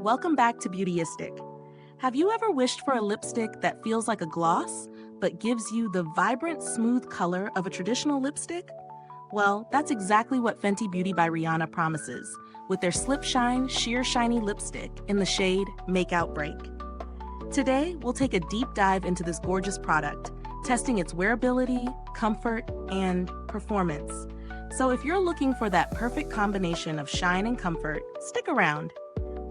Welcome back to Beautyistic. Have you ever wished for a lipstick that feels like a gloss, but gives you the vibrant, smooth color of a traditional lipstick? Well, that's exactly what Fenty Beauty by Rihanna promises, with their Slip Shine Sheer Shiny Lipstick in the shade Makeout Break. Today, we'll take a deep dive into this gorgeous product, testing its wearability, comfort, and performance. So if you're looking for that perfect combination of shine and comfort, stick around.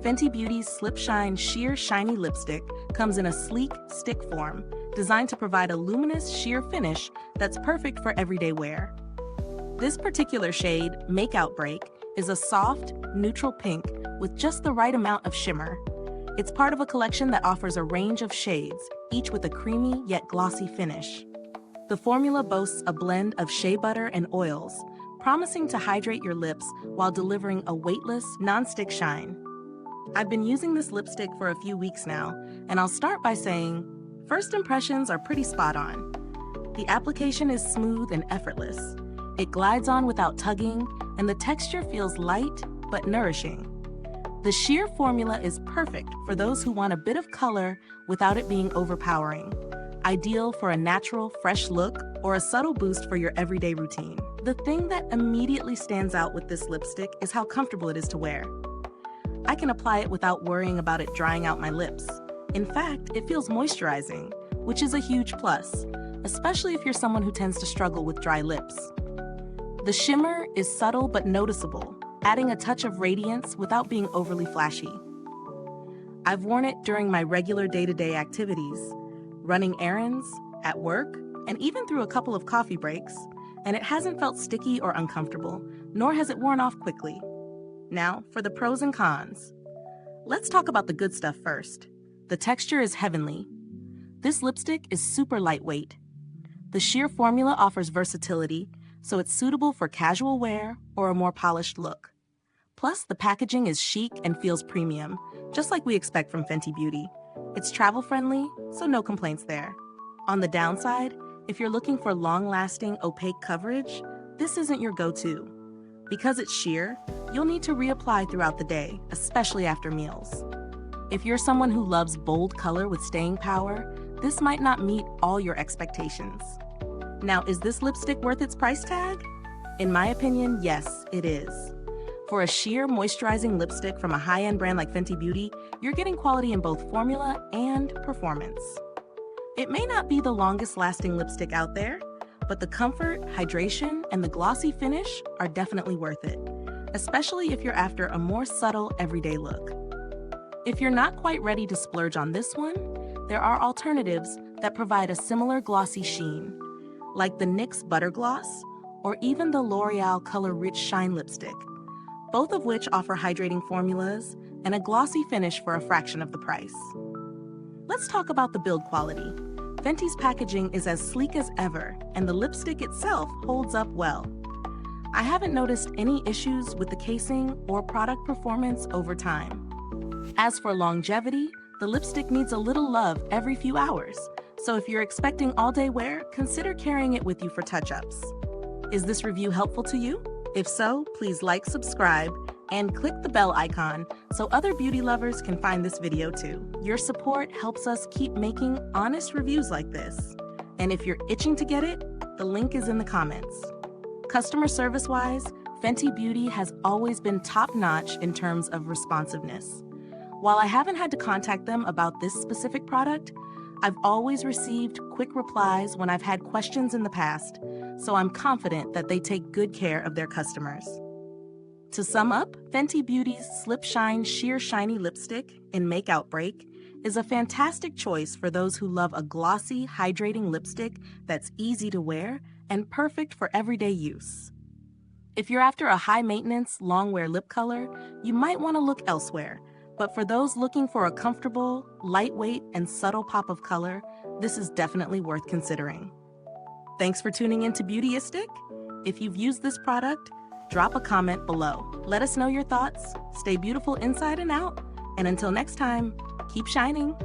Fenty Beauty's Slip Shine Sheer Shiny Lipstick comes in a sleek, stick form, designed to provide a luminous, sheer finish that's perfect for everyday wear. This particular shade, Makeout Break, is a soft, neutral pink with just the right amount of shimmer. It's part of a collection that offers a range of shades, each with a creamy yet glossy finish. The formula boasts a blend of shea butter and oils, promising to hydrate your lips while delivering a weightless, non-stick shine. I've been using this lipstick for a few weeks now, and I'll start by saying, first impressions are pretty spot on. The application is smooth and effortless. It glides on without tugging, and the texture feels light but nourishing. The sheer formula is perfect for those who want a bit of color without it being overpowering. Ideal for a natural, fresh look or a subtle boost for your everyday routine. The thing that immediately stands out with this lipstick is how comfortable it is to wear. I can apply it without worrying about it drying out my lips. In fact, it feels moisturizing, which is a huge plus, especially if you're someone who tends to struggle with dry lips. The shimmer is subtle but noticeable, adding a touch of radiance without being overly flashy. I've worn it during my regular day-to-day activities, running errands, at work, and even through a couple of coffee breaks, and it hasn't felt sticky or uncomfortable, nor has it worn off quickly. Now, for the pros and cons. Let's talk about the good stuff first. The texture is heavenly. This lipstick is super lightweight. The sheer formula offers versatility, so it's suitable for casual wear or a more polished look. Plus, the packaging is chic and feels premium, just like we expect from Fenty Beauty. It's travel-friendly, so no complaints there. On the downside, if you're looking for long-lasting, opaque coverage, this isn't your go-to. Because it's sheer, you'll need to reapply throughout the day, especially after meals. If you're someone who loves bold color with staying power, this might not meet all your expectations. Now, is this lipstick worth its price tag? In my opinion, yes, it is. For a sheer, moisturizing lipstick from a high-end brand like Fenty Beauty, you're getting quality in both formula and performance. It may not be the longest-lasting lipstick out there, but the comfort, hydration, and the glossy finish are definitely worth it, especially if you're after a more subtle, everyday look. If you're not quite ready to splurge on this one, there are alternatives that provide a similar glossy sheen, like the NYX Butter Gloss or even the L'Oreal Color Rich Shine Lipstick, both of which offer hydrating formulas and a glossy finish for a fraction of the price. Let's talk about the build quality. Fenty's packaging is as sleek as ever, and the lipstick itself holds up well. I haven't noticed any issues with the casing or product performance over time. As for longevity, the lipstick needs a little love every few hours, so if you're expecting all-day wear, consider carrying it with you for touch-ups. Is this review helpful to you? If so, please like, subscribe, and click the bell icon so other beauty lovers can find this video too. Your support helps us keep making honest reviews like this. And if you're itching to get it, the link is in the comments. Customer service-wise, Fenty Beauty has always been top-notch in terms of responsiveness. While I haven't had to contact them about this specific product, I've always received quick replies when I've had questions in the past, so I'm confident that they take good care of their customers. To sum up, Fenty Beauty's Slip Shine Sheer Shiny Lipstick in Makeout Break is a fantastic choice for those who love a glossy, hydrating lipstick that's easy to wear and perfect for everyday use. If you're after a high-maintenance, long-wear lip color, you might want to look elsewhere, but for those looking for a comfortable, lightweight, and subtle pop of color, this is definitely worth considering. Thanks for tuning in to Beautyistic. If you've used this product, drop a comment below. Let us know your thoughts, stay beautiful inside and out, and until next time, keep shining.